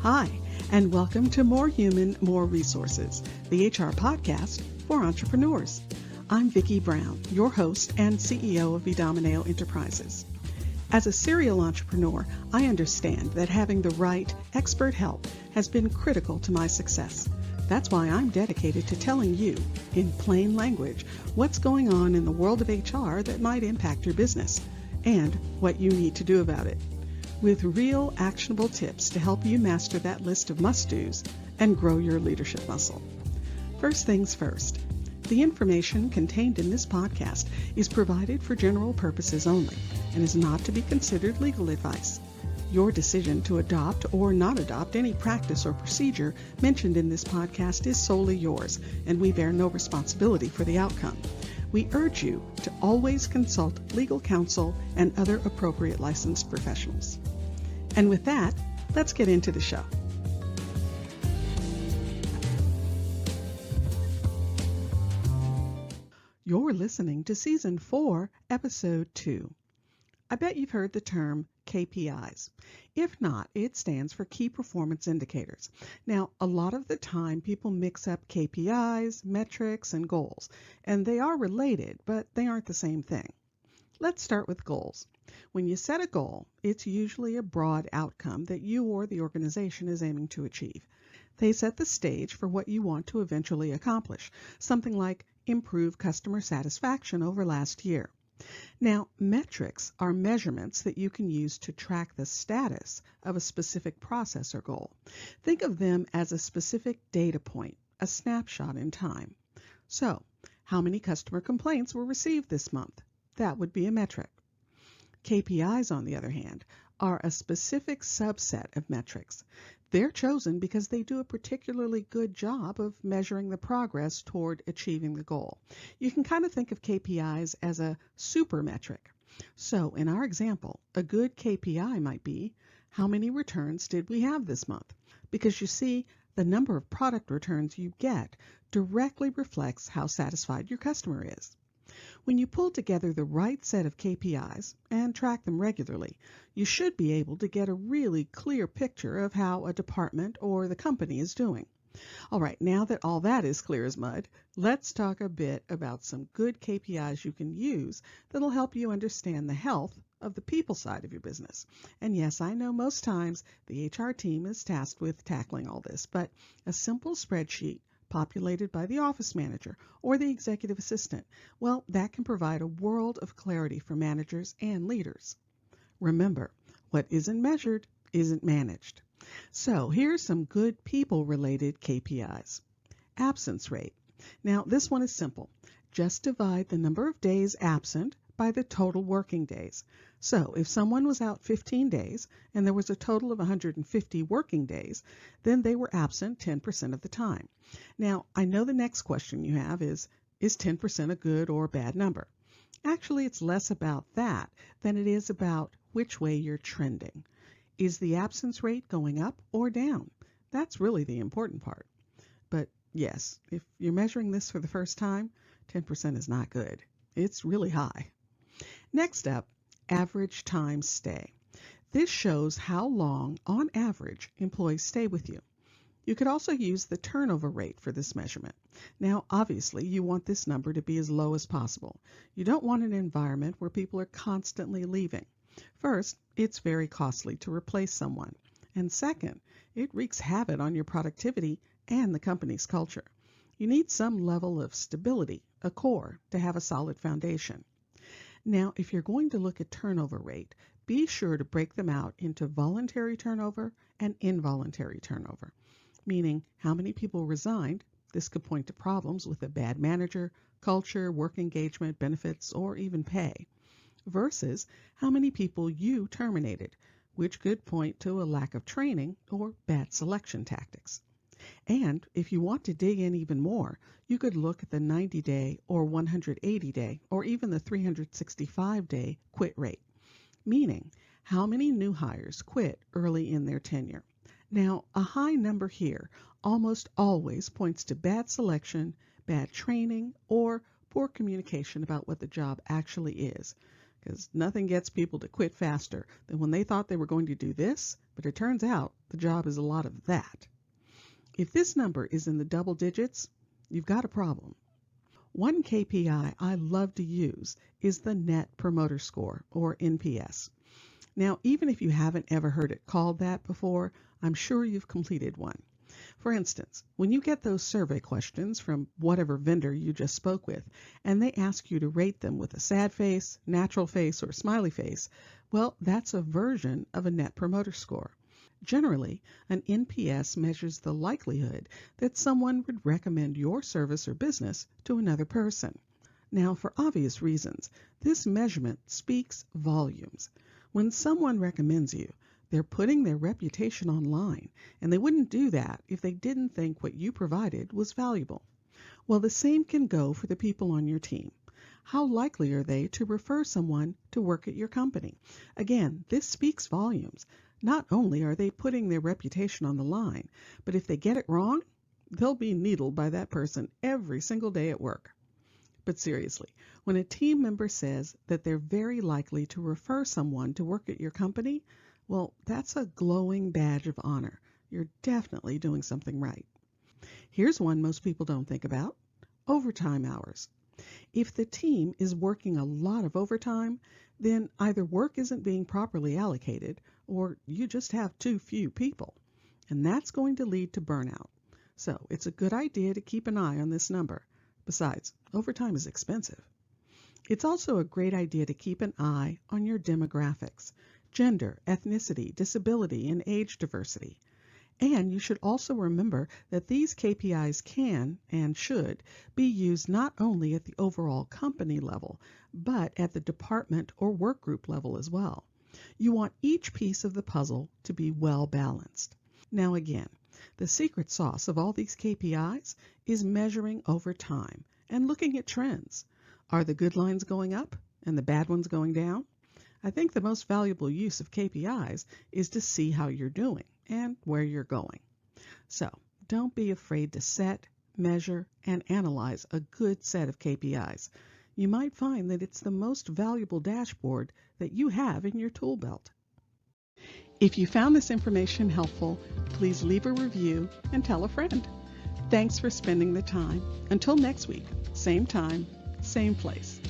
Hi, and welcome to More Human, More Resources, the HR podcast for entrepreneurs. I'm Vicki Brown, your host and CEO of Vidamaneo Enterprises. As a serial entrepreneur, I understand that having the right expert help has been critical to my success. That's why I'm dedicated to telling you, in plain language, what's going on in the world of HR that might impact your business and what you need to do about it, with real actionable tips to help you master that list of must-dos and grow your leadership muscle. First things first, the information contained in this podcast is provided for general purposes only and is not to be considered legal advice. Your decision to adopt or not adopt any practice or procedure mentioned in this podcast is solely yours, and we bear no responsibility for the outcome. We urge you to always consult legal counsel and other appropriate licensed professionals. And with that, let's get into the show. You're listening to Season 4, Episode 2. I bet you've heard the term KPIs. If not, it stands for Key Performance Indicators. Now, a lot of the time people mix up KPIs, metrics, and goals, and they are related, but they aren't the same thing. Let's start with goals. When you set a goal, it's usually a broad outcome that you or the organization is aiming to achieve. They set the stage for what you want to eventually accomplish, something like improve customer satisfaction over last year. Now, metrics are measurements that you can use to track the status of a specific process or goal. Think of them as a specific data point, a snapshot in time. So, how many customer complaints were received this month? That would be a metric. KPIs, on the other hand, are a specific subset of metrics. They're chosen because they do a particularly good job of measuring the progress toward achieving the goal. You can kind of think of KPIs as a super metric. So in our example, a good KPI might be, how many returns did we have this month? Because you see, the number of product returns you get directly reflects how satisfied your customer is. When you pull together the right set of KPIs and track them regularly, you should be able to get a really clear picture of how a department or the company is doing. All right, now that all that is clear as mud, let's talk a bit about some good KPIs you can use that'll help you understand the health of the people side of your business. And yes, I know most times the HR team is tasked with tackling all this, but a simple spreadsheet populated by the office manager or the executive assistant, well, that can provide a world of clarity for managers and leaders. Remember, what isn't measured isn't managed. So here's some good people-related KPIs. Absence rate. Now, this one is simple. Just divide the number of days absent by the total working days. So if someone was out 15 days and there was a total of 150 working days, then they were absent 10% of the time. Now, I know the next question you have is 10% a good or bad number? Actually, it's less about that than it is about which way you're trending. Is the absence rate going up or down? That's really the important part. But yes, if you're measuring this for the first time, 10% is not good. It's really high. Next up, average time stay. This shows how long, on average, employees stay with you. You could also use the turnover rate for this measurement. Now, obviously, you want this number to be as low as possible. You don't want an environment where people are constantly leaving. First, it's very costly to replace someone. And second, it wreaks havoc on your productivity and the company's culture. You need some level of stability, a core, to have a solid foundation. Now, if you're going to look at turnover rate, be sure to break them out into voluntary turnover and involuntary turnover, meaning how many people resigned. This could point to problems with a bad manager, culture, work engagement, benefits, or even pay, versus how many people you terminated, which could point to a lack of training or bad selection tactics. And if you want to dig in even more, you could look at the 90-day or 180-day or even the 365-day quit rate, meaning how many new hires quit early in their tenure. Now, a high number here almost always points to bad selection, bad training, or poor communication about what the job actually is. because nothing gets people to quit faster than when they thought they were going to do this, but it turns out the job is a lot of that. If this number is in the double digits, you've got a problem. One KPI I love to use is the Net Promoter Score, or NPS. Now, even if you haven't ever heard it called that before, I'm sure you've completed one. For instance, when you get those survey questions from whatever vendor you just spoke with, and they ask you to rate them with a sad face, natural face, or smiley face, well, that's a version of a Net Promoter Score. Generally, an NPS measures the likelihood that someone would recommend your service or business to another person. Now, for obvious reasons, this measurement speaks volumes. When someone recommends you, they're putting their reputation online, and they wouldn't do that if they didn't think what you provided was valuable. Well, the same can go for the people on your team. How likely are they to refer someone to work at your company? Again, this speaks volumes. Not only are they putting their reputation on the line, but if they get it wrong, they'll be needled by that person every single day at work. But seriously, when a team member says that they're very likely to refer someone to work at your company, well, that's a glowing badge of honor. You're definitely doing something right. Here's one most people don't think about: overtime hours. If the team is working a lot of overtime, then either work isn't being properly allocated or you just have too few people, and that's going to lead to burnout. So it's a good idea to keep an eye on this number. Besides, overtime is expensive. It's also a great idea to keep an eye on your demographics: gender, ethnicity, disability, and age diversity. And you should also remember that these KPIs can and should be used not only at the overall company level, but at the department or work group level as well. You want each piece of the puzzle to be well balanced. Now again, the secret sauce of all these KPIs is measuring over time and looking at trends. Are the good lines going up and the bad ones going down? I think the most valuable use of KPIs is to see how you're doing and where you're going. So don't be afraid to set, measure, and analyze a good set of KPIs. You might find that it's the most valuable dashboard that you have in your tool belt. If you found this information helpful, please leave a review and tell a friend. Thanks for spending the time. Until next week, same time, same place.